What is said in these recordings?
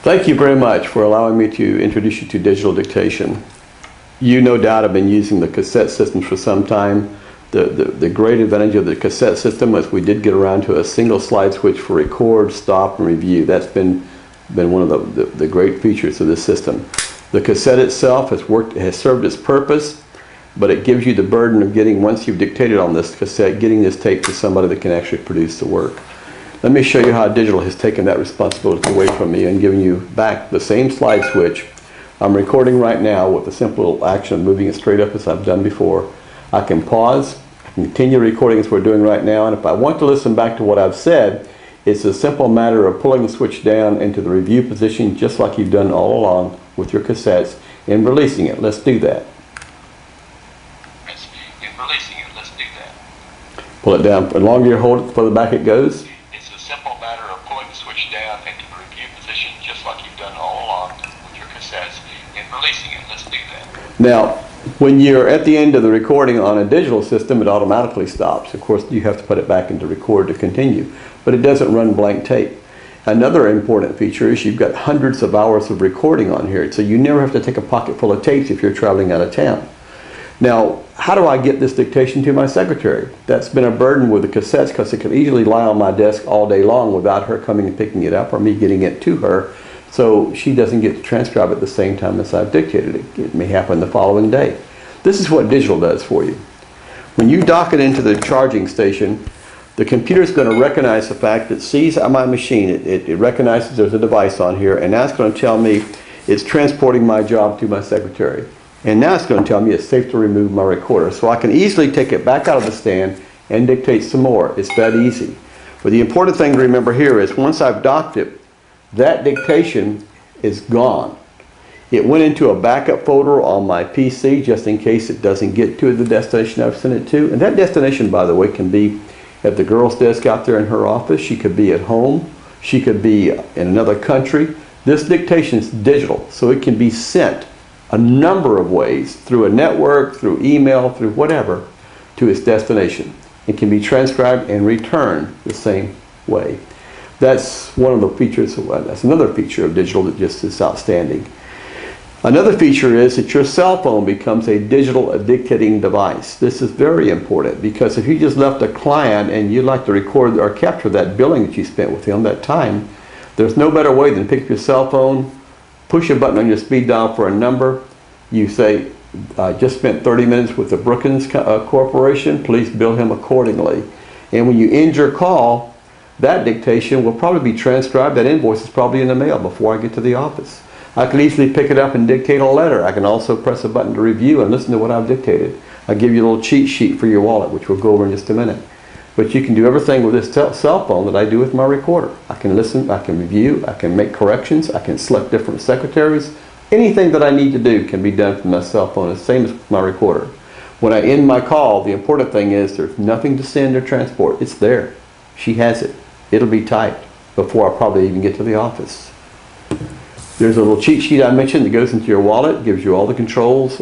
Thank you very much for allowing me to introduce you to digital dictation. You no doubt have been using the cassette systems for some time. The great advantage of the cassette system was we did get around to a single slide switch for record, stop, and review. That's been one of the great features of this system. The cassette itself has served its purpose, but it gives you the burden of getting, once you've dictated on this cassette, getting this tape to somebody that can actually produce the work. Let me show you how digital has taken that responsibility away from me and given you back the same slide switch. I'm recording right now with the simple action of moving it straight up as I've done before. I can pause, I can continue recording as we're doing right now, and if I want to listen back to what I've said, it's a simple matter of pulling the switch down into the review position just like you've done all along with your cassettes and releasing it. Let's do that. Pull it down. The longer you hold it, the further back it goes. It's a simple matter of pulling the switch down into the review position just like you've done all along with your cassettes and releasing it. Let's do that. Now, when you're at the end of the recording on a digital system, it automatically stops. Of course, you have to put it back into record to continue, but it doesn't run blank tape. Another important feature is you've got hundreds of hours of recording on here, so you never have to take a pocket full of tapes if you're traveling out of town. Now, how do I get this dictation to my secretary? That's been a burden with the cassettes because it could easily lie on my desk all day long without her coming and picking it up or me getting it to her, so she doesn't get to transcribe at the same time as I've dictated it. It may happen the following day. This is what digital does for you. When you dock it into the charging station, the computer is going to recognize the fact that it sees on my machine, it recognizes there's a device on here, and that's going to tell me it's transporting my job to my secretary. And now it's going to tell me it's safe to remove my recorder. So I can easily take it back out of the stand and dictate some more. It's that easy. But the important thing to remember here is once I've docked it, that dictation is gone. It went into a backup folder on my PC just in case it doesn't get to the destination I've sent it to. And that destination, by the way, can be at the girl's desk out there in her office. She could be at home. She could be in another country. This dictation is digital, so it can be sent a number of ways, through a network, through email, through whatever, to its destination. It can be transcribed and returned the same way. That's one of the features, that's another feature of digital that just is outstanding. Another feature is that your cell phone becomes a digital dictating device. This is very important because if you just left a client and you'd like to record or capture that billing that you spent with him that time, there's no better way than pick up your cell phone, push a button on your speed dial for a number. You say, I just spent 30 minutes with the Brookings Corporation. Please bill him accordingly. And when you end your call, that dictation will probably be transcribed. That invoice is probably in the mail before I get to the office. I can easily pick it up and dictate a letter. I can also press a button to review and listen to what I've dictated. I give you a little cheat sheet for your wallet, which we'll go over in just a minute. But you can do everything with this cell phone that I do with my recorder. I can listen, I can review, I can make corrections, I can select different secretaries. Anything that I need to do can be done from my cell phone, the same as with my recorder. When I end my call, the important thing is there's nothing to send or transport. It's there. She has it. It'll be typed before I probably even get to the office. There's a little cheat sheet I mentioned that goes into your wallet, gives you all the controls.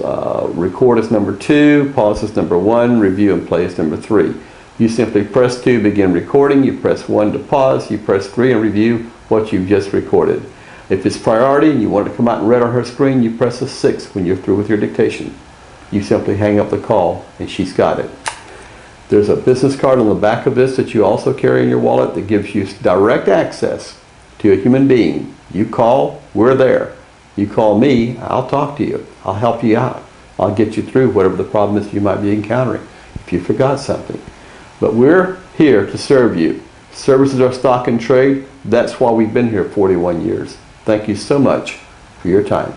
Record is number 2, pause is number 1, review and play is number 3. You simply press 2, begin recording, you press 1 to pause, you press 3 and review what you've just recorded. If it's priority and you want it to come out in red on her screen, you press a 6 when you're through with your dictation. You simply hang up the call and she's got it. There's a business card on the back of this that you also carry in your wallet that gives you direct access to a human being. You call, we're there. You call me, I'll talk to you. I'll help you out. I'll get you through whatever the problem is you might be encountering if you forgot something. But we're here to serve you. Services are stock and trade. That's why we've been here 41 years. Thank you so much for your time.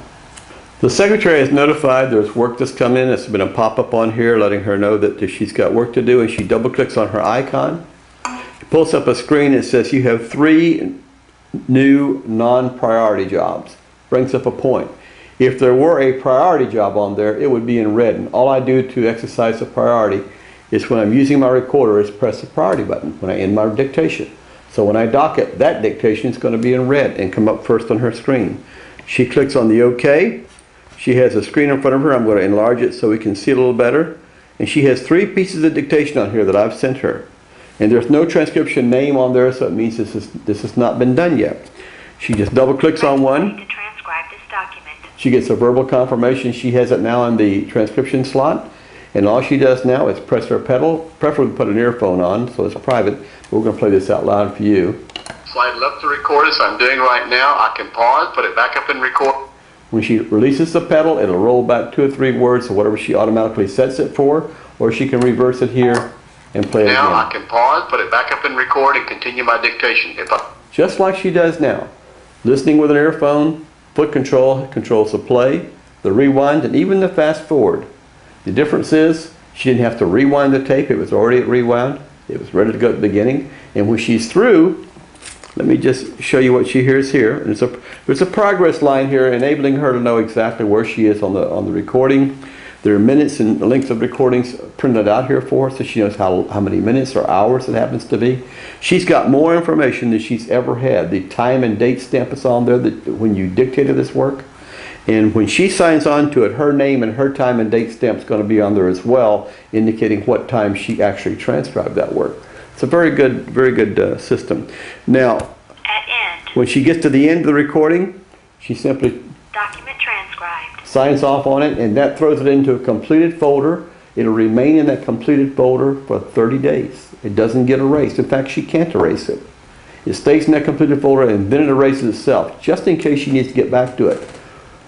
The secretary is notified there's work that's come in. There's been a pop-up on here letting her know that she's got work to do, and she double-clicks on her icon. It pulls up a screen that says you have 3 new non-priority jobs. Brings up a point. If there were a priority job on there, it would be in red. And all I do to exercise a priority is when I'm using my recorder is press the priority button when I end my dictation. So when I dock it, that dictation is going to be in red and come up first on her screen. She clicks on the OK. She has a screen in front of her. I'm going to enlarge it so we can see it a little better. And she has 3 pieces of dictation on here that I've sent her. And there's no transcription name on there, so it means this has not been done yet. She just double clicks on one. To transcribe this document. She gets a verbal confirmation she has it now in the transcription slot. And all she does now is press her pedal, preferably put an earphone on so it's private. We're going to play this out loud for you. Slide left to record as I'm doing right now. I can pause, put it back up and record. When she releases the pedal, it'll roll back 2 or 3 words or whatever she automatically sets it for, or she can reverse it here and play it again. Now I can pause, put it back up and record and continue my dictation. Just like she does now. Listening with an earphone, foot control controls the play, the rewind, and even the fast forward. The difference is she didn't have to rewind the tape. It was already rewound. It was ready to go at the beginning. And when she's through, let me just show you what she hears here. And there's a progress line here enabling her to know exactly where she is on the recording. There are minutes and lengths of recordings printed out here for her so she knows how many minutes or hours it happens to be. She's got more information than she's ever had. The time and date stamp is on there that when you dictated this work. And when she signs on to it, her name and her time and date stamp is going to be on there as well, indicating what time she actually transcribed that work. It's a very good system. Now, at end, when she gets to the end of the recording, she simply document transcribed. Signs off on it, and that throws it into a completed folder. It'll remain in that completed folder for 30 days. It doesn't get erased. In fact, she can't erase it. It stays in that completed folder, and then it erases itself, just in case she needs to get back to it.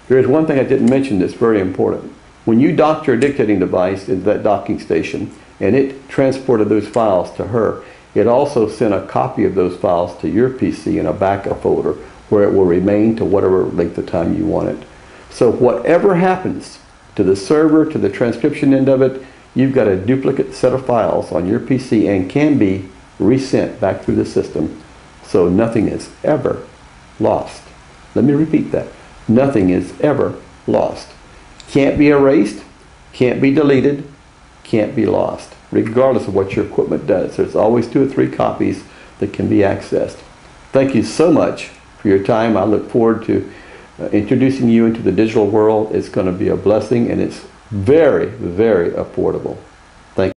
There's one thing I didn't mention that's very important. When you docked your dictating device into that docking station and it transported those files to her, it also sent a copy of those files to your PC in a backup folder where it will remain to whatever length of time you want it. So whatever happens to the server, to the transcription end of it, you've got a duplicate set of files on your PC and can be resent back through the system. So nothing is ever lost. Let me repeat that. Nothing is ever lost. Can't be erased, can't be deleted, can't be lost, regardless of what your equipment does. There's always 2 or 3 copies that can be accessed. Thank you so much for your time. I look forward to introducing you into the digital world. It's going to be a blessing, and it's very, very affordable.